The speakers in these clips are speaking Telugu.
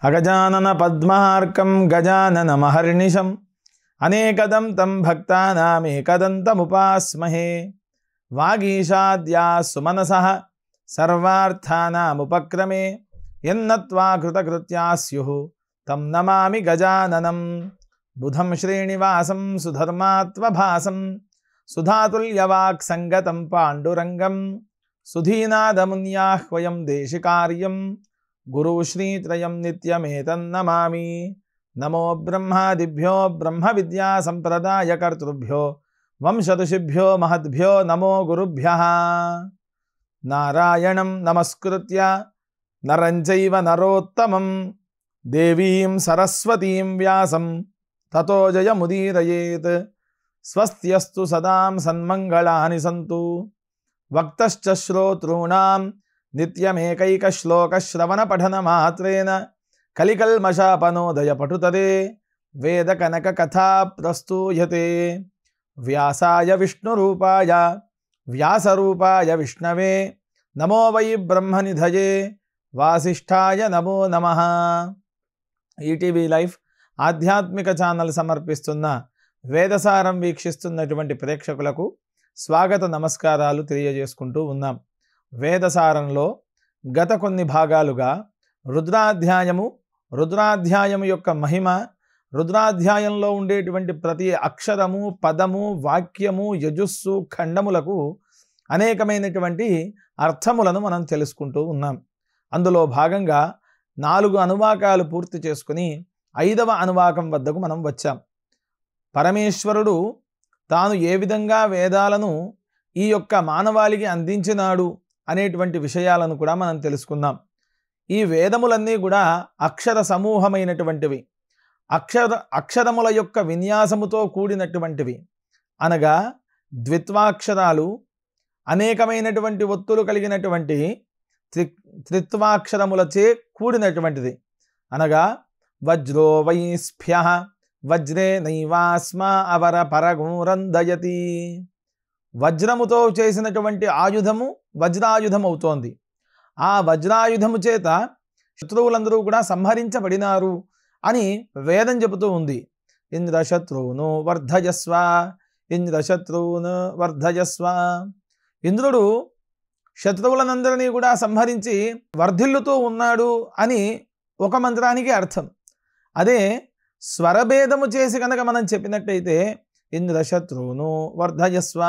అగజానన పద్మార్కం గజానన మహర్నిశం అనేకదం తం భక్తానామేకదంతముపాస్మహే వాగీషాద్యా సుమనసః సర్వార్థానాముపక్రమే యన్నత్వా కృతకృత్యా స్యుః తం నమామి గజాననం బుధం శ్రీనివాసం సుధర్మాత్వభాసం సుధాతుల్యవాక్ సంగతం పాండురంగం సుధీనాదమున్యాహ్వయం దేశికార్యం గురు శ్రీత్రయం నిత్యమేతన్నమామి నమో బ్రహ్మాదిభ్యో బ్రహ్మ విద్యా సంప్రదాయకర్తృభ్యో వంశఋషిభ్యో మహద్భ్యో నమో గురుభ్యః. నారాయణం నమస్కృత్య నరం చైవ నరోత్తమం దేవీం సరస్వతీం వ్యాసం తతో జయముదీరయేత్. స్వస్త్యస్తు సదాం సన్మంగళాని సంతు. వక్తశ్చ శ్రోతॄణాం నిత్యమేకైకశ్లోకశ్రవణ పఠన మాత్రేణ కలికల్మషాపనోదయ పటుతరే వేదకనక కథా ప్రస్తూయతే. వ్యాసాయ విష్ణురూపాయ వ్యాసరూపాయ విష్ణవే నమో వై బ్రహ్మనిధయే వాసిష్ఠాయ నమో నమః. ఈటీవీ లైఫ్ ఆధ్యాత్మిక ఛానల్ సమర్పిస్తున్న వేదసారం వీక్షిస్తున్నటువంటి ప్రేక్షకులకు స్వాగత నమస్కారాలు తెలియజేసుకుంటూ ఉన్నాం. వేదసారంలో గత కొన్ని భాగాలుగా రుద్రాధ్యాయము యొక్క మహిమ, రుద్రాధ్యాయంలో ఉండేటువంటి ప్రతి అక్షరము, పదము, వాక్యము, యజుస్సు, ఖండములకు అనేకమైనటువంటి అర్థములను మనం తెలుసుకుంటూ ఉన్నాం. అందులో భాగంగా 4 అనువాకాలు పూర్తి చేసుకుని 5వ అనువాకం వద్దకు మనం వచ్చాం. పరమేశ్వరుడు తాను ఏ విధంగా వేదాలను ఈ యొక్క మానవాళికి అందించినాడు అనేటువంటి విషయాలను కూడా మనం తెలుసుకుందాం. ఈ వేదములన్నీ కూడా అక్షర సమూహమైనటువంటివి, అక్షరముల యొక్క విన్యాసముతో కూడినటువంటివి. అనగా ద్విత్వాక్షరాలు, అనేకమైనటువంటి ఒత్తులు కలిగినటువంటి త్రిత్వాక్షరములచే కూడినటువంటిది. అనగా వజ్రో వైస్ఫ్యః వజ్రే నైవాస్మా అవర పరగూరందయతి. వజ్రముతో చేసినటువంటి ఆయుధము వజ్రాయుధం అవుతోంది. ఆ వజ్రాయుధము చేత శత్రువులందరూ కూడా సంహరించబడినారు అని వేదం చెబుతూ ఉంది. ఇంద్రశత్రువును వర్ధయస్వ, ఇంద్రశత్రువును వర్ధయస్వ. ఇంద్రుడు శత్రువులనందరినీ కూడా సంహరించి వర్ధిల్లుతూ ఉన్నాడు అని ఒక మంత్రానికి అర్థం. అదే స్వరభేదము చేసి కనుక మనం చెప్పినట్టయితే ఇంద్రశత్రువును వర్ధయస్వ,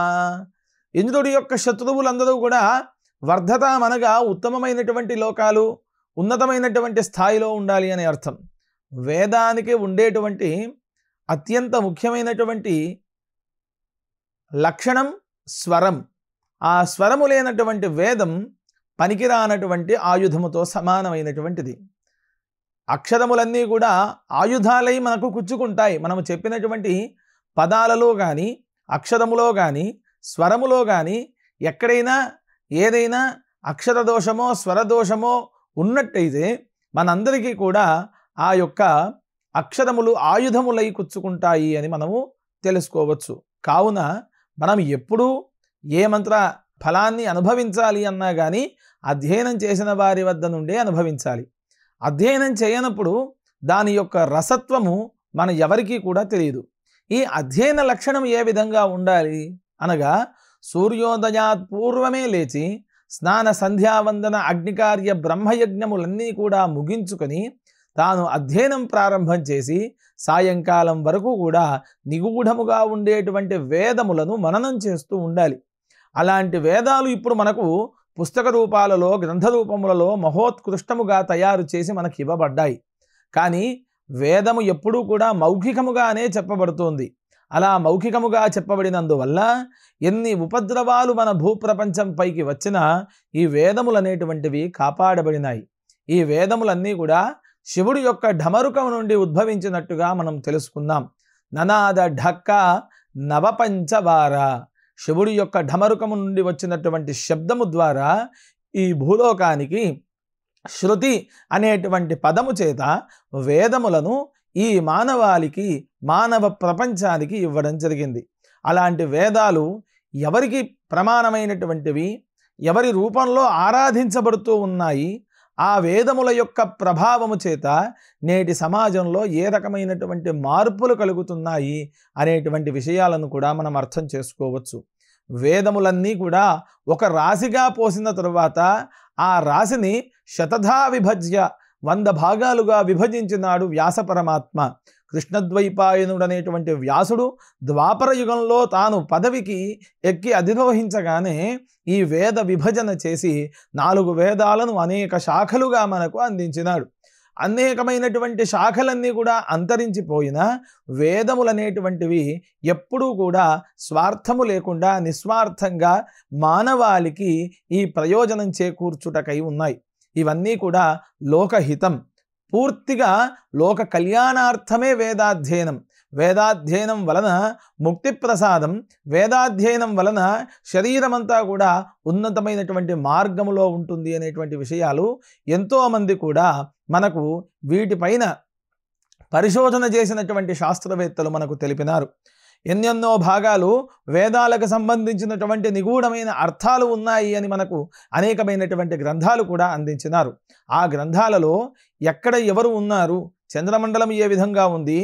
ఇంద్రుడి యొక్క శత్రువులందరూ కూడా వర్ధతామనగా ఉత్తమమైనటువంటి లోకాలు, ఉన్నతమైనటువంటి స్థాయిలో ఉండాలి అనే అర్థం. వేదానికి ఉండేటువంటి అత్యంత ముఖ్యమైనటువంటి లక్షణం స్వరం. ఆ స్వరము లేనటువంటి వేదం పనికిరానటువంటి ఆయుధముతో సమానమైనటువంటిది. అక్షరములన్నీ కూడా ఆయుధాలై మనకు కుచ్చుకుంటాయి. మనము చెప్పినటువంటి పదాలలో కానీ, అక్షరములో కానీ, స్వరములో కానీ ఎక్కడైనా ఏదైనా అక్షర దోషమో స్వరదోషమో ఉన్నట్టయితే మనందరికీ కూడా ఆ యొక్క అక్షరములు ఆయుధములై కుచ్చుకుంటాయి అని మనము తెలుసుకోవచ్చు. కావున మనం ఎప్పుడూ ఏ మంత్ర ఫలాన్ని అనుభవించాలి అన్నా కానీ అధ్యయనం చేసిన వారి వద్ద నుండే అనుభవించాలి. అధ్యయనం చేయనప్పుడు దాని యొక్క రసత్వము మన ఎవరికీ కూడా తెలియదు. ఈ అధ్యయన లక్షణం ఏ విధంగా ఉండాలి అనగా సూర్యోదయాత్ పూర్వమే లేచి స్నాన సంధ్యావందన అగ్నికార్య బ్రహ్మయజ్ఞములన్నీ కూడా ముగించుకొని తాను అధ్యయనం ప్రారంభం చేసి సాయంకాలం వరకు కూడా నిగూఢముగా ఉండేటువంటి వేదములను మననం చేస్తూ ఉండాలి. అలాంటి వేదాలు ఇప్పుడు మనకు పుస్తక రూపాలలో, గ్రంథ రూపములలో మహోత్కృష్టముగా తయారు చేసి మనకి ఇవ్వబడ్డాయి. కానీ వేదము ఎప్పుడూ కూడా మౌఖికముగానే చెప్పబడుతోంది. అలా మౌఖికముగా చెప్పబడినందువల్ల ఎన్ని ఉపద్రవాలు మన భూప్రపంచం పైకి వచ్చినా ఈ వేదములు అనేటువంటివి కాపాడబడినాయి. ఈ వేదములన్నీ కూడా శివుడి యొక్క ఢమరుకం నుండి ఉద్భవించినట్టుగా మనం తెలుసుకుందాం. ననాద ఢక్క నవపంచవార, శివుడి యొక్క ఢమరుకము నుండి వచ్చినటువంటి శబ్దము ద్వారా ఈ భూలోకానికి శృతి అనేటువంటి పదము చేత వేదములను ఈ మానవాళికి, మానవ ప్రపంచానికి ఇవ్వడం జరిగింది. అలాంటి వేదాలు ఎవరికి ప్రమాణమైనటువంటివి, ఎవరి రూపంలో ఆరాధించబడుతూ ఉన్నాయి, ఆ వేదముల యొక్క ప్రభావము చేత నేటి సమాజంలో ఏ రకమైనటువంటి మార్పులు కలుగుతున్నాయి అనేటువంటి విషయాలను కూడా మనం అర్థం చేసుకోవచ్చు. వేదములన్నీ కూడా ఒక రాశిగా పోసిన తరువాత ఆ రాశిని శతధా విభజ్య 100 భాగాలుగా విభజించినాడు వ్యాస పరమాత్మ. కృష్ణద్వైపాయనుడు అనేటువంటి వ్యాసుడు ద్వాపర యుగంలో తాను పదవికి ఎక్కి అధిరోహించగానే ఈ వేద విభజన చేసి 4 వేదాలను అనేక శాఖలుగా మనకు అందించినాడు. అనేకమైనటువంటి శాఖలన్నీ కూడా అంతరించిపోయిన వేదములనేటువంటివి ఎప్పుడూ కూడా స్వార్థము లేకుండా నిస్వార్థంగా మానవాళికి ఈ ప్రయోజనం చేకూర్చుటకై ఉన్నాయి. ఇవన్నీ కూడా లోకహితం, పూర్తిగా లోక కళ్యాణార్థమే వేదాధ్యయనం. వేదాధ్యయనం వలన ముక్తి ప్రసాదం, వేదాధ్యయనం వలన శరీరమంతా కూడా ఉన్నతమైనటువంటి మార్గములో ఉంటుంది అనేటువంటి విషయాలు ఎంతోమంది కూడా మనకు వీటిపైన పరిశోధన చేసినటువంటి శాస్త్రవేత్తలు మనకు తెలిపినారు. ఎన్నెన్నో భాగాలు వేదాలకు సంబంధించినటువంటి నిగూఢమైన అర్థాలు ఉన్నాయి అని మనకు అనేకమైనటువంటి గ్రంథాలు కూడా అందించినారు. ఆ గ్రంథాలలో ఎక్కడ ఎవరు ఉన్నారు, చంద్రమండలం ఏ విధంగా ఉంది,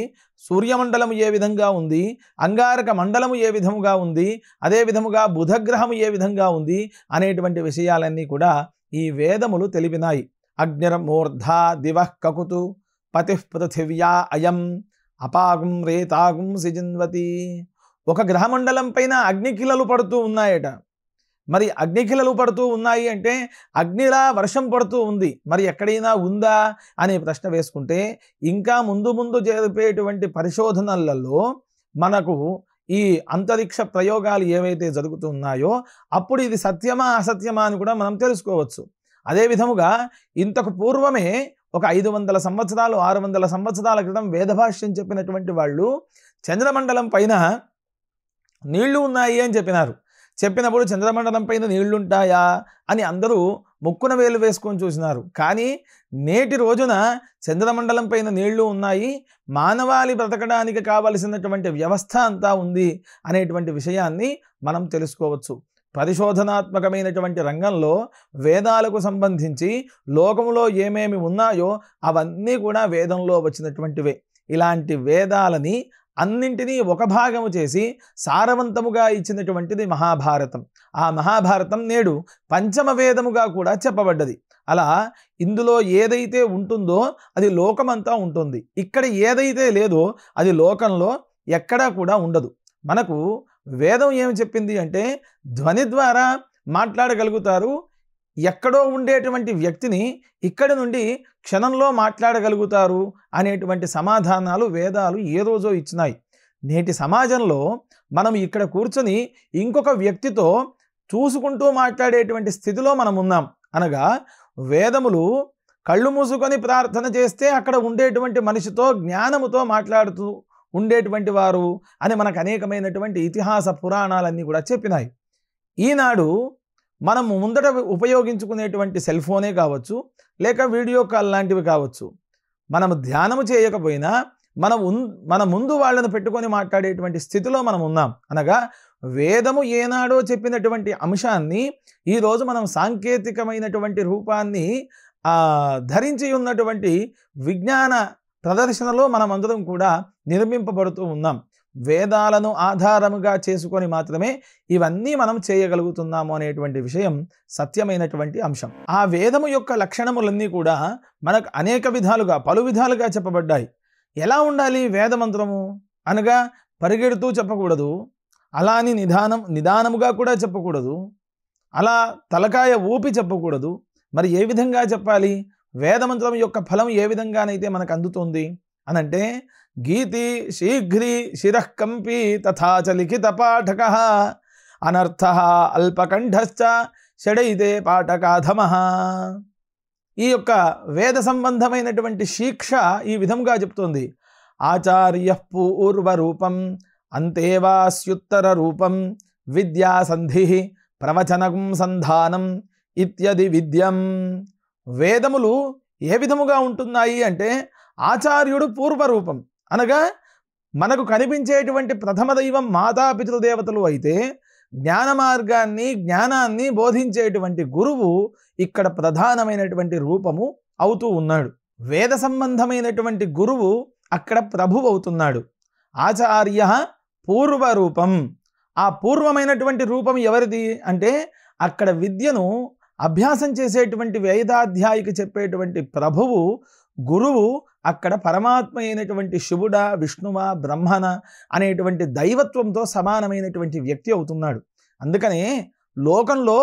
సూర్యమండలం ఏ విధంగా ఉంది, అంగారక మండలము ఏ విధముగా ఉంది, అదే విధముగా బుధగ్రహం ఏ విధంగా ఉంది అనేటువంటి విషయాలన్నీ కూడా ఈ వేదములు తెలిపినాయి. అగ్నిర్మూర్ధ దివః కకుతు పతిః పృథివ్యా అయం అపాగం రేతాగం సిజిన్వతి. ఒక గ్రహమండలం పైన అగ్నికిలలు పడుతూ ఉన్నాయట. మరి అగ్నికిలలు పడుతూ ఉన్నాయి అంటే అగ్నిలా వర్షం పడుతూ ఉంది, మరి ఎక్కడైనా ఉందా అనే ప్రశ్న వేసుకుంటే ఇంకా ముందు ముందు జరిపేటువంటి పరిశోధనలలో మనకు ఈ అంతరిక్ష ప్రయోగాలు ఏవైతే జరుగుతున్నాయో అప్పుడు ఇది సత్యమా అసత్యమా అని కూడా మనం తెలుసుకోవచ్చు. అదే విధముగా ఇంతకు పూర్వమే ఒక 500 సంవత్సరాలు 600 సంవత్సరాల క్రితం వేదభాష్యం చెప్పినటువంటి వాళ్ళు చంద్రమండలం పైన నీళ్లు ఉన్నాయి అని చెప్పినప్పుడు చంద్రమండలం పైన నీళ్లుంటాయా అని అందరూ ముక్కున వేలు వేసుకొని చూసినారు. కానీ నేటి రోజున చంద్రమండలం పైన నీళ్లు ఉన్నాయి, మానవాళి బ్రతకడానికి కావలసినటువంటి వ్యవస్థ అంతా ఉంది అనేటువంటి విషయాన్ని మనం తెలుసుకోవచ్చు. పరిశోధనాత్మకమైనటువంటి రంగంలో వేదాలకు సంబంధించి లోకంలో ఏమేమి ఉన్నాయో అవన్నీ కూడా వేదంలో వచ్చినటువంటివే. ఇలాంటి వేదాలని అన్నింటినీ ఒక భాగము చేసి సారవంతముగా ఇచ్చినటువంటిది మహాభారతం. ఆ మహాభారతం నేడు పంచమ వేదముగా కూడా చెప్పబడ్డది. అలా ఇందులో ఏదైతే ఉంటుందో అది లోకమంతా ఉంటుంది, ఇక్కడ ఏదైతే లేదో అది లోకంలో ఎక్కడా కూడా ఉండదు. మనకు వేదం ఏమి చెప్పింది అంటే ధ్వని ద్వారా మాట్లాడగలుగుతారు, ఎక్కడో ఉండేటువంటి వ్యక్తిని ఇక్కడి నుండి క్షణంలో మాట్లాడగలుగుతారు అనేటువంటి సమాధానాలు వేదాలు ఏ రోజో ఇచ్చినాయి. నేటి సమాజంలో మనం ఇక్కడ కూర్చొని ఇంకొక వ్యక్తితో చూసుకుంటూ మాట్లాడేటువంటి స్థితిలో మనం ఉన్నాం. అనగా వేదములు కళ్ళు మూసుకొని ప్రార్థన చేస్తే అక్కడ ఉండేటువంటి మనిషితో జ్ఞానముతో మాట్లాడుతూ ఉండేటువంటి వారు అని మనకు అనేకమైనటువంటి ఇతిహాస పురాణాలన్నీ కూడా చెప్పినాయి. ఈనాడు మనం ముందట ఉపయోగించుకునేటువంటి సెల్ ఫోనే కావచ్చు, లేక వీడియో కాల్ లాంటివి కావచ్చు, మనము ధ్యానము చేయకపోయినా మన ముందు వాళ్ళను పెట్టుకొని మాట్లాడేటువంటి స్థితిలో మనం ఉన్నాం. అనగా వేదము ఏనాడో చెప్పినటువంటి అంశాన్ని ఈరోజు మనం సాంకేతికమైనటువంటి రూపాన్ని ధరించి ఉన్నటువంటి విజ్ఞాన ప్రదర్శనలో మనమందరం కూడా నిర్మింపబడుతూ ఉన్నాం. వేదాలను ఆధారముగా చేసుకొని మాత్రమే ఇవన్నీ మనం చేయగలుగుతున్నాము అనేటువంటి విషయం సత్యమైనటువంటి అంశం. ఆ వేదము యొక్క లక్షణములన్నీ కూడా మనకు అనేక విధాలుగా పలు విధాలుగా చెప్పబడ్డాయి. ఎలా ఉండాలి వేదమంత్రము అనగా పరిగెడుతూ చెప్పకూడదు, అలా అని నిదానముగా కూడా చెప్పకూడదు, అలా తలకాయ ఊపి చెప్పకూడదు. మరి ఏ విధంగా చెప్పాలి? వేదమంత్రం యొక్క ఫలం ఏ విధంగానైతే మనకు అందుతుంది అనంటే గీతి శీఘ్రీ శిరఃకంపీ తథాచ లిఖిత పాఠక అనర్థ అల్పకంఠశ్చ షడైతే పాఠకాధమః. ఈ యొక్క వేద సంబంధమైనటువంటి శిక్ష ఈ విధంగా చెప్తుంది. ఆచార్య పూర్వరూపం అంతేవాస్యుత్తర రూపం విద్యాసంధి ప్రవచనం సంధానం ఇత్యది విద్యం. వేదములు ఏ విధముగా ఉంటున్నాయి అంటే ఆచార్యుడు పూర్వరూపం అనగా మనకు కనిపించేటువంటి ప్రథమ దైవం మాతాపితృదేవతలు అయితే జ్ఞాన మార్గాన్ని జ్ఞానాన్ని బోధించేటువంటి గురువు ఇక్కడ ప్రధానమైనటువంటి రూపము అవుతూ ఉన్నాడు. వేద సంబంధమైనటువంటి గురువు అక్కడ ప్రభువు అవుతున్నాడు. ఆచార్య పూర్వరూపం. ఆ పూర్వమైనటువంటి రూపం ఎవరిది అంటే అక్కడ విద్యను అభ్యాసం చేసేటువంటి వేదాధ్యాయికి చెప్పేటువంటి ప్రభువు గురువు అక్కడ పరమాత్మ అయినటువంటి శివుడా విష్ణువా బ్రహ్మణ అనేటువంటి దైవత్వంతో సమానమైనటువంటి వ్యక్తి అవుతున్నాడు. అందుకనే లోకంలో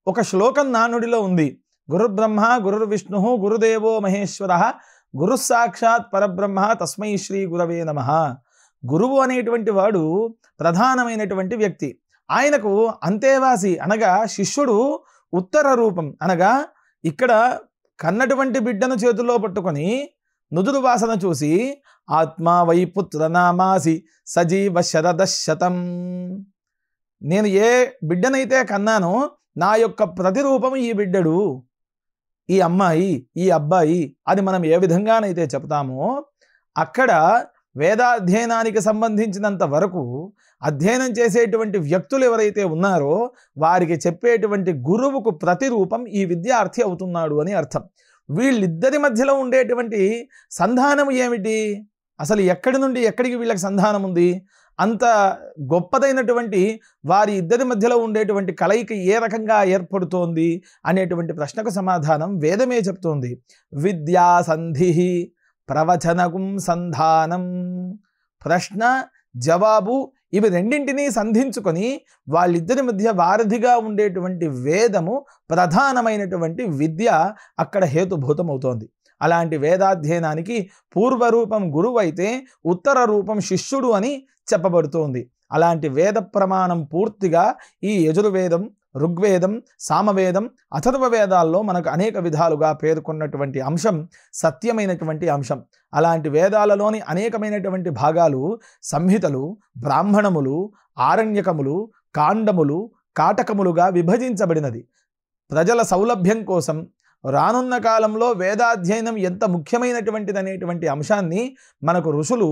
ఒక శ్లోకం నానుడిలో ఉంది, గురుర్బ్రహ్మ గురుర్విష్ణు గురుదేవో మహేశ్వర గురు సాక్షాత్ పరబ్రహ్మ తస్మై శ్రీ గురవే నమః. గురువు అనేటువంటి వాడు ప్రధానమైనటువంటి వ్యక్తి. ఆయనకు అంతేవాసి అనగా శిష్యుడు ఉత్తర రూపం. అనగా ఇక్కడ కన్నటువంటి బిడ్డను చేతుల్లో పట్టుకొని నుదురు వాసన చూసి ఆత్మా వై పుత్ర నామాసి సజీవ శరదశతం, నేను ఏ బిడ్డనైతే కన్నానో నా యొక్క ప్రతిరూపం ఈ బిడ్డడు, ఈ అమ్మాయి, ఈ అబ్బాయి అని మనం ఏ విధంగానైతే చెప్తామో అక్కడ వేదాధ్యయనానికి సంబంధించినంత వరకు అధ్యయనం చేసేటువంటి వ్యక్తులు ఎవరైతే ఉన్నారో వారికి చెప్పేటువంటి గురువుకు ప్రతిరూపం ఈ విద్యార్థి అవుతున్నాడు అని అర్థం. వీళ్ళిద్దరి మధ్యలో ఉండేటువంటి సంధానం ఏమిటి? అసలు ఎక్కడి నుండి ఎక్కడికి వీళ్ళకి సంధానం ఉంది? అంత గొప్పదైనటువంటి వారి ఇద్దరి మధ్యలో ఉండేటువంటి కలయిక ఏ రకంగా ఏర్పడుతోంది అనేటువంటి ప్రశ్నకు సమాధానం వేదమే చెప్తోంది. విద్యా సంధి ప్రవచనకుం సంధానం. ప్రశ్న జవాబు ఇవి రెండింటినీ సంధించుకొని వాళ్ళిద్దరి మధ్య వారధిగా ఉండేటువంటి వేదము ప్రధానమైనటువంటి విద్య అక్కడ హేతుభూతమవుతోంది. అలాంటి వేదాధ్యయనానికి పూర్వరూపం గురువు అయితే ఉత్తర రూపం శిష్యుడు అని చెప్పబడుతోంది. అలాంటి వేద ప్రమాణం పూర్తిగా ఈ యజుర్వేదం, ఋగ్వేదం, సామవేదం, అథర్వ వేదాల్లో మనకు అనేక విధాలుగా పేర్కొన్నటువంటి అంశం సత్యమైనటువంటి అంశం. అలాంటి వేదాలలోని అనేకమైనటువంటి భాగాలు సంహితలు, బ్రాహ్మణములు, ఆరణ్యకములు, కాండములు, కాటకములుగా విభజించబడినది. ప్రజల సౌలభ్యం కోసం రానున్న కాలంలో వేదాధ్యయనం ఎంత ముఖ్యమైనటువంటిది అనేటువంటి అంశాన్ని మనకు ఋషులు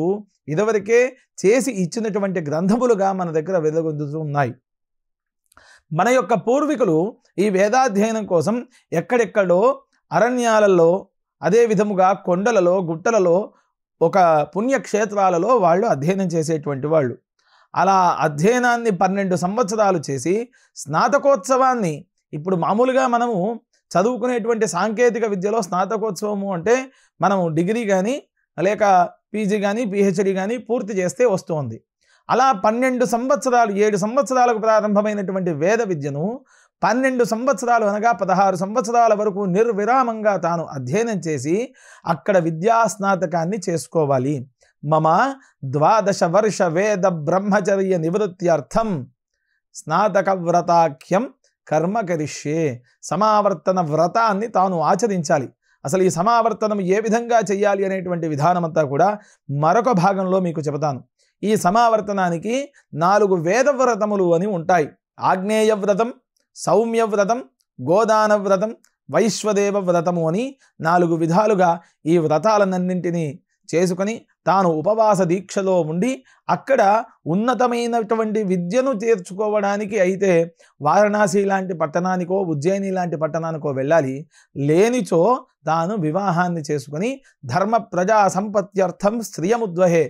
ఇదివరకే చేసి ఇచ్చినటువంటి గ్రంథములుగా మన దగ్గర వెలుగొందుతూ ఉన్నాయి. మన యొక్క పూర్వీకులు ఈ వేదాధ్యయనం కోసం ఎక్కడెక్కడో అరణ్యాలలో, అదే విధముగా కొండలలో, గుట్టలలో, ఒక పుణ్యక్షేత్రాలలో వాళ్ళు అధ్యయనం చేసేటువంటి వాళ్ళు. అలా అధ్యయనాన్ని 12 సంవత్సరాలు చేసి స్నాతకోత్సవాన్ని, ఇప్పుడు మామూలుగా మనము చదువుకునేటువంటి సాంకేతిక విద్యలో స్నాతకోత్సవము అంటే మనము డిగ్రీ కానీ లేక పీజీ కానీ పిహెచ్డి కానీ పూర్తి చేస్తే వస్తుంది. అలా 12 సంవత్సరాలు, 7 సంవత్సరాలకు ప్రారంభమైనటువంటి వేద విద్యను 12 సంవత్సరాలు అనగా 16 సంవత్సరాల వరకు నిర్విరామంగా తాను అధ్యయనం చేసి అక్కడ విద్యా స్నాతకాన్ని చేసుకోవాలి. మమ 12 వర్ష వేద బ్రహ్మచర్య నివృత్త్యర్థం స్నాతక వ్రతాఖ్యం కర్మ కరిష్యే. సమావర్తన వ్రతాన్ని తాను ఆచరించాలి. అసలు ఈ సమావర్తనం ఏ విధంగా చేయాలి అనేటువంటి విధానమంతా కూడా మరొక భాగంలో మీకు చెబుతాను. ఈ సమావర్తనానికి 4 వేద వ్రతములు అని ఉంటాయి. ఆగ్నేయ వ్రతం, సౌమ్య వ్రతం, గోదాన వ్రతం, వైశ్వదేవ వ్రతము అని 4 విధాలుగా ఈ వ్రతాలన్నింటినీ చేసుకొని తాను ఉపవాస దీక్షలో ఉండి అక్కడ ఉన్నతమైనటువంటి విద్యను చేర్చుకోవడానికి అయితే వారణాసి లాంటి పట్టణానికో ఉజ్జయిని లాంటి పట్టణానికో వెళ్ళాలి. లేనిచో తాను వివాహాన్ని చేసుకుని ధర్మ ప్రజా సంపత్త్యర్థం శ్రియముద్వహే,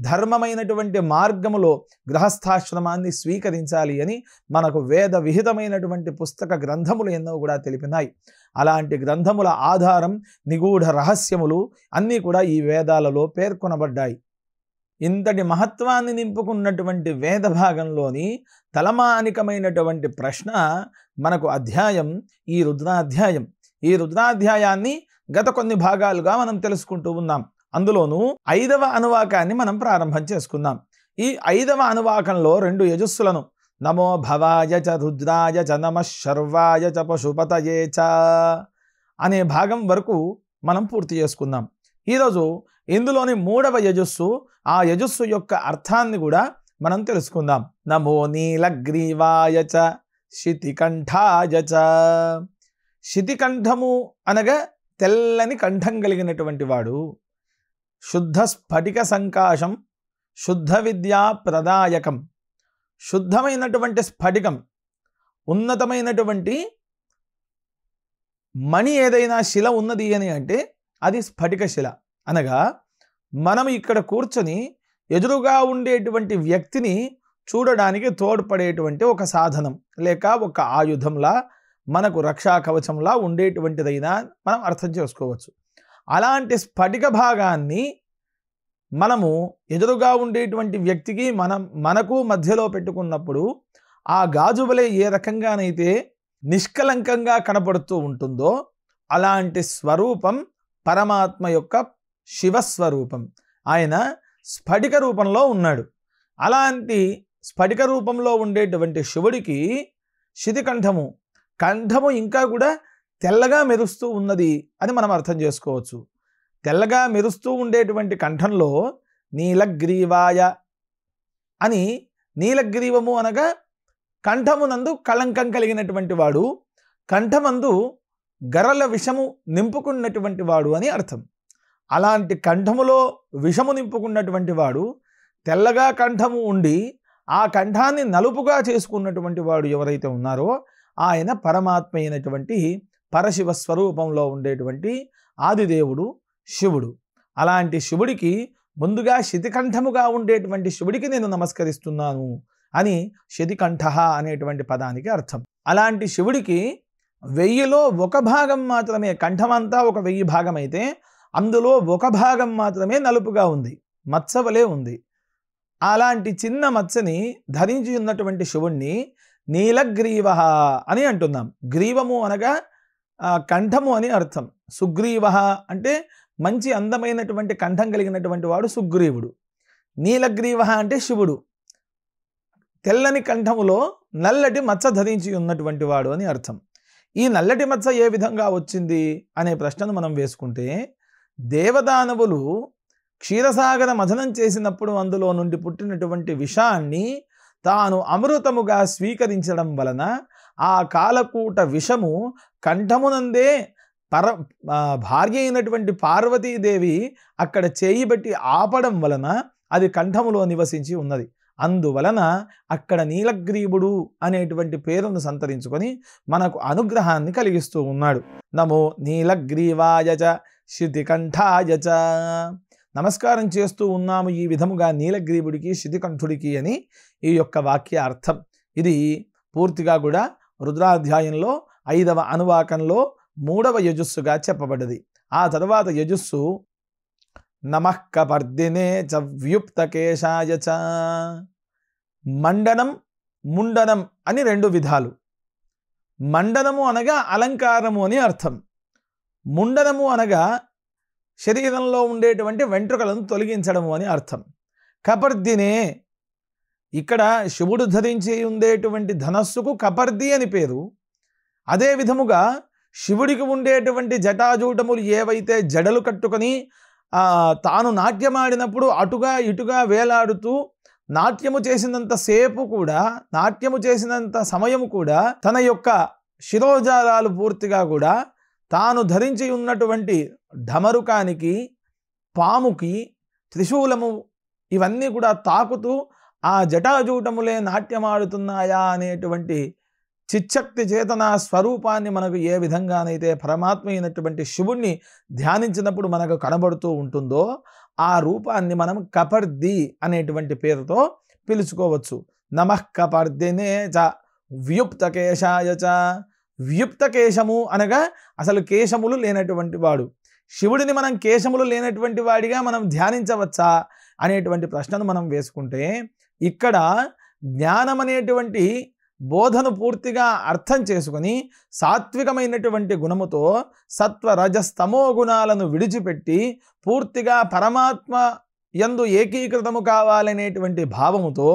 ధర్మమైనటువంటి మార్గములో గృహస్థాశ్రమాన్ని స్వీకరించాలి అని మనకు వేద విహితమైనటువంటి పుస్తక గ్రంథములు ఎన్నో కూడా తెలిపినాయి. అలాంటి గ్రంథముల ఆధారం, నిగూఢ రహస్యములు అన్నీ కూడా ఈ వేదాలలో పేర్కొనబడ్డాయి. ఇంతటి మహత్వాన్ని నింపుకున్నటువంటి వేద భాగంలోని తలమానికమైనటువంటి ప్రశ్న మనకు అధ్యాయం ఈ రుద్రాధ్యాయం. ఈ రుద్రాధ్యాయాన్ని గత కొన్ని భాగాలుగా మనం తెలుసుకుంటూ ఉన్నాం. అందులోనూ 5వ అనువాకాన్ని మనం ప్రారంభం చేసుకుందాం. ఈ 5వ అనువాకంలో 2 యజస్సులను నమో భవాయ చ రుద్రాయ చ నమః శర్వాయ చ పశుపతయే చ అనే భాగం వరకు మనం పూర్తి చేసుకుందాం. ఈరోజు ఇందులోని 3వ యజస్సు, ఆ యజస్సు యొక్క అర్థాన్ని కూడా మనం తెలుసుకుందాం. నమో నీలగ్రీవాయ చ శితికంఠాయ చ. శితికంఠము అనగా తెల్లని కంఠం కలిగినటువంటి వాడు. శుద్ధ స్ఫటిక సంకాశం శుద్ధ విద్యా ప్రదాయకం శుద్ధమైనటువంటి స్ఫటికం, ఉన్నతమైనటువంటి మణి ఏదైనా శిల ఉన్నది అని అంటే అది స్ఫటిక శిల. అనగా మనం ఇక్కడ కూర్చొని ఎదురుగా ఉండేటువంటి వ్యక్తిని చూడడానికి తోడ్పడేటువంటి ఒక సాధనం లేక ఒక ఆయుధంలా, మనకు రక్షా కవచంలా ఉండేటువంటిదైనా మనం అర్థం చేసుకోవచ్చు. అలాంటి స్ఫటిక భాగాన్ని మనము ఎదురుగా ఉండేటువంటి వ్యక్తికి మనకు మధ్యలో పెట్టుకున్నప్పుడు ఆ గాజు వలె ఏ రకంగానైతే నిష్కలంకంగా కనపడుతూ ఉంటుందో అలాంటి స్వరూపం పరమాత్మ యొక్క శివస్వరూపం. ఆయన స్ఫటిక రూపంలో ఉన్నాడు. అలాంటి స్ఫటిక రూపంలో ఉండేటువంటి శివుడికి శితికంఠము, కంఠము ఇంకా కూడా తెల్లగా మెరుస్తూ ఉన్నది అని మనం అర్థం చేసుకోవచ్చు. తెల్లగా మెరుస్తూ ఉండేటువంటి కంఠంలో నీలగ్రీవాయ అని, నీలగ్రీవము అనగా కంఠమునందు కళంకం కలిగినటువంటి వాడు, కంఠమందు గరల విషము నింపుకున్నటువంటి వాడు అని అర్థం. అలాంటి కంఠములో విషము నింపుకున్నటువంటి వాడు, తెల్లగా కంఠము ఉండి ఆ కంఠాన్ని నలుపుగా చేసుకున్నటువంటి వాడు ఎవరైతే ఉన్నారో ఆయన పరమాత్మ అయినటువంటి పరశివ స్వరూపంలో ఉండేటువంటి ఆదిదేవుడు శివుడు. అలాంటి శివుడికి ముందుగా శితికంఠముగా ఉండేటువంటి శివుడికి నేను నమస్కరిస్తున్నాను అని శితికంఠ అనేటువంటి పదానికి అర్థం. అలాంటి శివుడికి 1000లో 1 భాగం మాత్రమే, కంఠమంతా ఒక 1000 భాగం అయితే అందులో 1 భాగం మాత్రమే నలుపుగా ఉంది, మత్సవలే ఉంది. అలాంటి చిన్న మత్సని ధరించి ఉన్నటువంటి శివుణ్ణి నీలగ్రీవ అని అంటున్నాం. గ్రీవము అనగా కంఠము అని అర్థం. సుగ్రీవ అంటే మంచి అందమైనటువంటి కంఠం కలిగినటువంటి వాడు సుగ్రీవుడు. నీలగ్రీవ అంటే శివుడు, తెల్లని కంఠములో నల్లటి మచ్చ ధరించి ఉన్నటువంటి వాడు అని అర్థం. ఈ నల్లటి మచ్చ ఏ విధంగా వచ్చింది అనే ప్రశ్నను మనం వేసుకుంటే, దేవదానవులు క్షీరసాగర మథనం చేసినప్పుడు అందులో నుండి పుట్టినటువంటి విషాన్ని తాను అమృతముగా స్వీకరించడం వలన ఆ కాలకూట విషము కంఠమునందే భార్య అయినటువంటి పార్వతీదేవి అక్కడ చేయిబట్టి ఆపడం వలన అది కంఠములో నివసించి ఉన్నది. అందువలన అక్కడ నీలగ్రీవుడు అనేటువంటి పేరును సంతరించుకొని మనకు అనుగ్రహాన్ని కలిగిస్తూ ఉన్నాడు. నమో నీలగ్రీవాయచ శితికంఠాయచ. నమస్కారం చేస్తూ ఉన్నాము ఈ విధముగా నీలగ్రీవుడికి శితికంఠుడికి అని ఈ యొక్క వాక్య అర్థం. ఇది పూర్తిగా కూడా రుద్రాధ్యాయంలో 5వ అనువాకంలో 3వ యజుస్సుగా చెప్పబడ్డది. ఆ తర్వాత యజుస్సు నమః కపర్దినే చ వ్యుప్తకేశాయ చ. మండనం ముండనం అని 2 విధాలు. మండనము అనగా అలంకారము అని అర్థం. ముండనము అనగా శరీరంలో ఉండేటువంటి వెంట్రుకలను తొలగించడము అని అర్థం. కపర్దినే, ఇక్కడ శివుడు ధరించి ఉండేటువంటి ధనస్సుకు కపర్ది అని పేరు. అదే విధముగా శివుడికి ఉండేటువంటి జటాజూటములు ఏవైతే జడలు కట్టుకొని తాను నాట్యమాడినప్పుడు అటుగా ఇటుగా వేలాడుతూ నాట్యము చేసినంత సేపు కూడా, నాట్యము చేసినంత సమయము కూడా తన యొక్క శిరోజాలాలు పూర్తిగా కూడా తాను ధరించి ఉన్నటువంటి ఢమరుకానికి, పాముకి, త్రిశూలము ఇవన్నీ కూడా తాకుతూ ఆ జటాజూటములే నాట్యమాడుతున్నాయా అనేటువంటి చిచ్చక్తి చేతన స్వరూపాన్ని మనకు ఏ విధంగానైతే పరమాత్మ అయినటువంటి శివుణ్ణి ధ్యానించినప్పుడు మనకు కనబడుతూ ఉంటుందో ఆ రూపాన్ని మనం కపర్ది అనేటువంటి పేరుతో పిలుచుకోవచ్చు. నమః కపర్దినే చ వ్యుప్తకేశాయ చ. వ్యుప్తకేశము అనగా అసలు కేశములు లేనటువంటి వాడు. శివుడిని మనం కేశములు లేనటువంటి వాడిగా మనం ధ్యానించవచ్చా అనేటువంటి ప్రశ్నను మనం వేసుకుంటే, ఇక్కడ జ్ఞానం అనేటువంటి బోధను పూర్తిగా అర్థం చేసుకొని సాత్వికమైనటువంటి గుణముతో సత్వ రజస్తమో గుణాలను విడిచిపెట్టి పూర్తిగా పరమాత్మ యందు ఏకీకృతము కావాలనేటువంటి భావముతో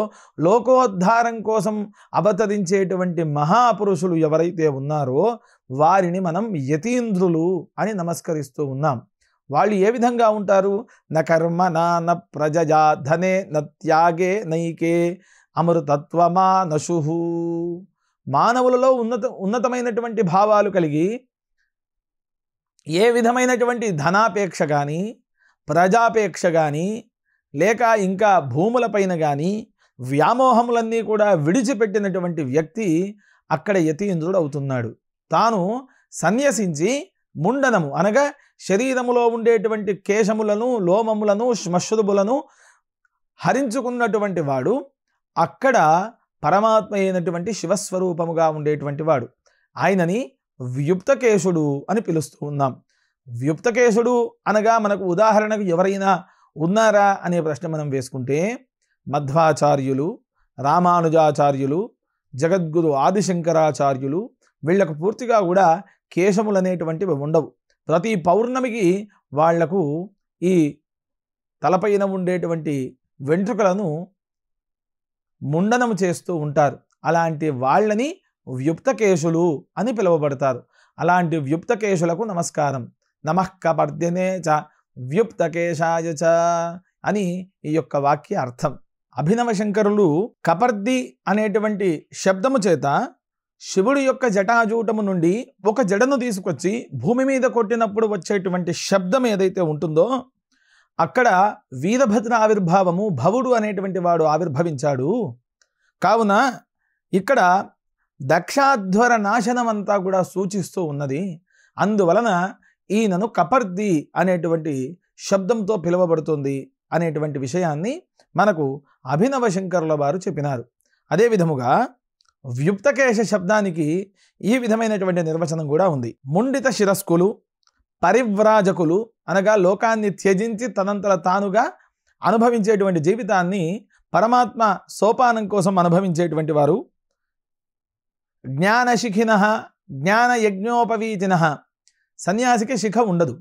లోకోద్ధారం కోసం అవతరించేటువంటి మహాపురుషులు ఎవరైతే ఉన్నారో వారిని మనం యతీంద్రులు అని నమస్కరిస్తూ ఉన్నాం. వాళ్ళు ఏ విధంగా ఉంటారు? న కర్మ న ప్రజయా ధనే న త్యాగే నైకే అమృతత్వమా నశు. మానవులలో ఉన్నతమైనటువంటి భావాలు కలిగి ఏ విధమైనటువంటి ధనాపేక్ష కానీ, ప్రజాపేక్ష కానీ, లేక ఇంకా భూములపైన కానీ, వ్యామోహములన్నీ కూడా విడిచిపెట్టినటువంటి వ్యక్తి అక్కడ యతీంద్రుడు అవుతున్నాడు. తాను సన్యసించి ముండనము అనగా శరీరములో ఉండేటువంటి కేశములను, లోమములను, శ్మశ్రుబులను హరించుకున్నటువంటి వాడు అక్కడ పరమాత్మ అయినటువంటి శివస్వరూపముగా ఉండేటువంటి వాడు. ఆయనని వ్యుప్తకేశుడు అని పిలుస్తూ ఉన్నాం. వ్యుప్తకేశుడు అనగా మనకు ఉదాహరణకు ఎవరైనా ఉన్నారా అనే ప్రశ్న మనం వేసుకుంటే మధ్వాచార్యులు, రామానుజాచార్యులు, జగద్గురు ఆదిశంకరాచార్యులు, వీళ్లకు పూర్తిగా కూడా కేశములు అనేటువంటివి ఉండవు. ప్రతి పౌర్ణమికి వాళ్లకు ఈ తలపైన ఉండేటువంటి వెంట్రుకలను ముండనము చేస్తూ ఉంటారు. అలాంటి వాళ్ళని వ్యుప్తకేశులు అని పిలువబడతారు. అలాంటి వ్యుప్తకేశులకు నమస్కారం. నమః కపర్దినే చ వ్యుప్తకేశాయ చ అని ఈ యొక్క వాక్య అర్థం. అభినవ శంకరులు కపర్ది అనేటువంటి శబ్దము చేత శివుడి యొక్క జటాజూటము నుండి ఒక జడను తీసుకొచ్చి భూమి మీద కొట్టినప్పుడు వచ్చేటువంటి శబ్దం ఏదైతే ఉంటుందో అక్కడ వీరభద్ర ఆవిర్భావము, భవుడు అనేటువంటి వాడు ఆవిర్భవించాడు. కావున ఇక్కడ దక్షాధ్వర నాశనం అంతా కూడా సూచిస్తూ ఉన్నది. అందువలన ఈయనను కపర్ది అనేటువంటి శబ్దంతో పిలువబడుతుంది అనేటువంటి విషయాన్ని మనకు అభినవ శంకరుల వారు చెప్పినారు. అదే విధముగా వ్యుప్తకేశ శబ్దానికి ఈ విధమైనటువంటి నిర్వచనం కూడా ఉంది. ముండిత శిరస్కులు, పరివ్రాజకులు అనగా లోకాన్ని త్యజించి తనంతల తానుగా అనుభవించేటువంటి జీవితాన్ని పరమాత్మ సోపానం కోసం అనుభవించేటువంటి వారు. జ్ఞానశిఖిన, జ్ఞాన యజ్ఞోపవీతిన, సన్యాసికి శిఖ ఉండదు.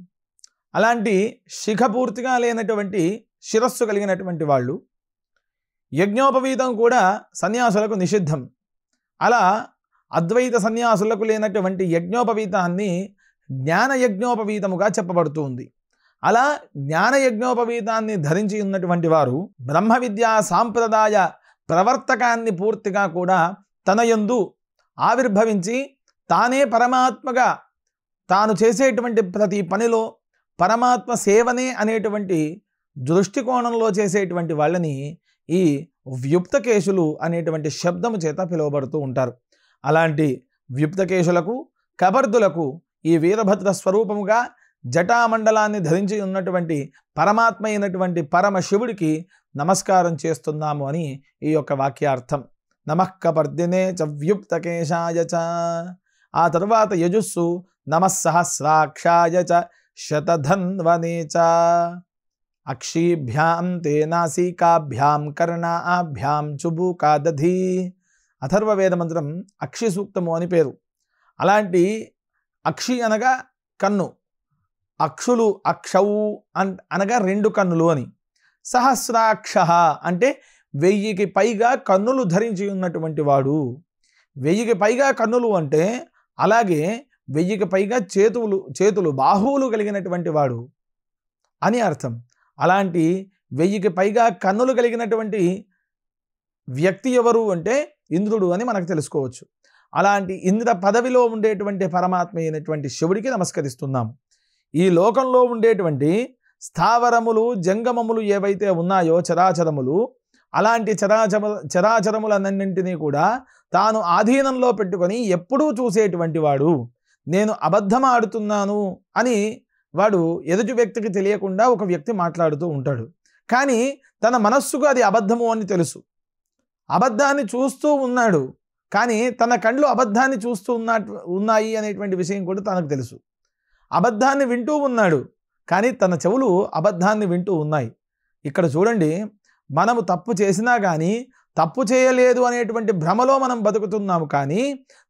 అలాంటి శిఖ పూర్తిగా లేనటువంటి శిరస్సు కలిగినటువంటి వాళ్ళు. యజ్ఞోపవీతం కూడా సన్యాసులకు నిషిద్ధం. అలా అద్వైత సన్యాసులకు లేనటువంటి యజ్ఞోపవీతాన్ని జ్ఞాన యజ్ఞోపవీతముగా చెప్పబడుతూ ఉంది. అలా జ్ఞాన యజ్ఞోపవీతాన్ని ధరించి ఉన్నటువంటి వారు బ్రహ్మ విద్యా సాంప్రదాయ ప్రవర్తకాన్ని పూర్తిగా కూడా తన యందు ఆవిర్భవించి తానే పరమాత్మగా తాను చేసేటువంటి ప్రతి పనిలో పరమాత్మ సేవనే అనేటువంటి దృష్టికోణంలో చేసేటువంటి వాళ్ళని ఈ వ్యుప్తకేశులు అనేటువంటి శబ్దము చేత పిలువబడుతూ ఉంటారు. అలాంటి వ్యుప్తకేశులకు, కబర్దులకు ఈ వీరభద్ర స్వరూపముగా జటామండలాన్ని ధరించి ఉన్నటువంటి పరమాత్మ అయినటువంటి పరమశివుడికి నమస్కారం చేస్తున్నాము అని ఈ యొక్క వాక్యార్థం. నమః కపర్దినే చ వ్యుప్తకేశాయ చ. ఆ తరువాత యజుస్సు నమః సహస్రాక్షాయ చ శతధన్వనే చ. అక్షీభ్యాం తే నాసికాభ్యాం కర్ణాభ్యాం చుబుకాదధి. అథర్వ వేద మంత్రం అక్షి సూక్తము అని పేరు. అలాంటి అక్షి అనగా కన్ను, అక్షులు అక్షవు అనగా రెండు కన్నులు అని. సహస్రాక్ష అంటే 1000కి పైగా కన్నులు ధరించి ఉన్నటువంటి వాడు. 1000కి పైగా కన్నులు అంటే అలాగే 1000కి పైగా చేతులు బాహువులు కలిగినటువంటి వాడు అని అర్థం. అలాంటి 1000కి పైగా కన్నులు కలిగినటువంటి వ్యక్తి ఎవరు అంటే ఇంద్రుడు అని మనకు తెలుసుకోవచ్చు. అలాంటి ఇంద్ర పదవిలో ఉండేటువంటి పరమాత్మ అయినటువంటి శివుడికి నమస్కరిస్తున్నాము. ఈ లోకంలో ఉండేటువంటి స్థావరములు, జంగమములు ఏవైతే ఉన్నాయో చరాచరములు, అలాంటి చరాచరములన్నింటినీ కూడా తాను ఆధీనంలో పెట్టుకొని ఎప్పుడూ చూసేటువంటి వాడు. నేను అబద్ధం ఆడుతున్నాను అని వాడు ఎదుటి వ్యక్తికి తెలియకుండా ఒక వ్యక్తి మాట్లాడుతూ ఉంటాడు. కానీ తన మనస్సుకు అది అబద్ధము అని తెలుసు. అబద్ధాన్ని చూస్తూ ఉన్నాడు, కానీ తన కళ్ళు అబద్ధాన్ని చూస్తూ ఉన్నాయి అనేటువంటి విషయం కూడా తనకు తెలుసు. అబద్ధాన్ని వింటూ ఉన్నాడు, కానీ తన చెవులు అబద్ధాన్ని వింటూ ఉన్నాయి. ఇక్కడ చూడండి, మనము తప్పు చేసినా కానీ తప్పు చేయలేదు అనేటువంటి భ్రమలో మనం బతుకుతున్నాము. కానీ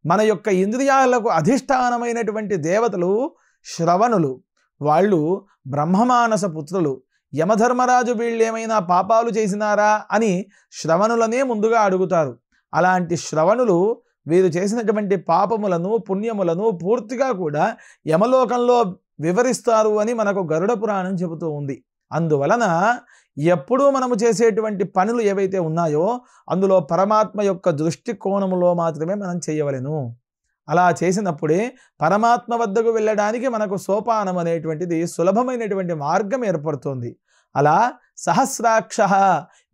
మన యొక్క ఇంద్రియాలకు అధిష్టానమైనటువంటి దేవతలు శ్రవణులు. వాళ్ళు బ్రహ్మమానస పుత్రులు. యమధర్మరాజు వీళ్ళేమైనా పాపాలు చేసినారా అని శ్రవణులనే ముందుగా అడుగుతారు. అలాంటి శ్రవణులు వీరు చేసినటువంటి పాపములను, పుణ్యములను పూర్తిగా కూడా యమలోకంలో వివరిస్తారు అని మనకు గరుడ పురాణం చెబుతూ ఉంది. అందువలన ఎప్పుడూ మనము చేసేటువంటి పనులు ఏవైతే ఉన్నాయో అందులో పరమాత్మ యొక్క దృష్టికోణములో మాత్రమే మనం చేయవలెను. అలా చేసినప్పుడే పరమాత్మ వద్దకు వెళ్ళడానికి మనకు సోపానం అనేటువంటిది సులభమైనటువంటి మార్గం ఏర్పడుతుంది. అలా సహస్రాక్ష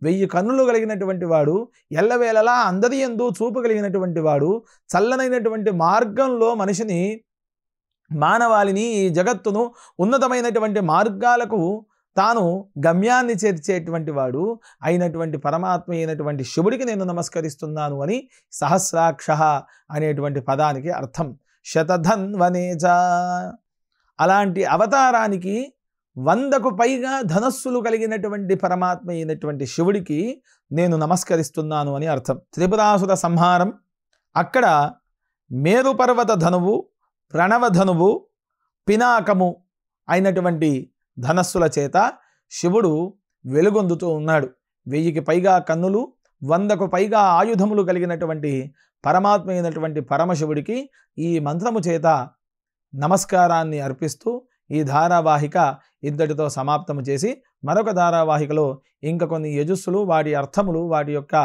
1000 కన్నులు కలిగినటువంటి వాడు, ఎల్లవేళలా అందరి యందు చూపు కలిగినటువంటి వాడు, చల్లనైనటువంటి మార్గంలో మనిషిని, మానవాళిని, ఈ జగత్తును ఉన్నతమైనటువంటి మార్గాలకు తాను గమ్యాన్ని చేర్చేటువంటి వాడు అయినటువంటి పరమాత్మ అయినటువంటి శివుడికి నేను నమస్కరిస్తున్నాను అని సహస్రాక్ష అనేటువంటి పదానికి అర్థం. శతధన్వనేజ, అలాంటి అవతారానికి 100కు పైగా ధనస్సులు కలిగినటువంటి పరమాత్మ అయినటువంటి శివుడికి నేను నమస్కరిస్తున్నాను అని అర్థం. త్రిపురాసుర సంహారం, అక్కడ మేరు పర్వత ధనువు, ప్రణవ ధనువు, పినాకము అయినటువంటి ధనస్సుల చేత శివుడు వెలుగొందుతూ ఉన్నాడు. 1000కి పైగా కన్నులు, 100కు పైగా ఆయుధములు కలిగినటువంటి పరమాత్మ అయినటువంటి పరమశివుడికి ఈ మంత్రము చేత నమస్కారాన్ని అర్పిస్తూ ఈ ధారావాహిక ఇంతటితో సమాప్తము చేసి మరొక ధారావాహికలో ఇంకా కొన్ని యజుస్సులు, వాటి అర్థములు, వాటి యొక్క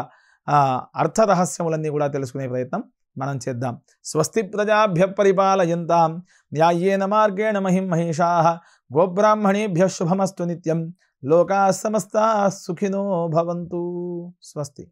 అర్థ రహస్యములన్నీ కూడా తెలుసుకునే ప్రయత్నం మనం చేద్దాం. స్వస్తి ప్రజాభ్య పరిపాలయంతాం న్యాయేన మార్గేణ మహిం మహిషాః గోబ్రాహ్మణేభ్యః శుభమస్తు నిత్యం. లోకాః సమస్తాః సుఖినో భవంతు. స్వస్తి.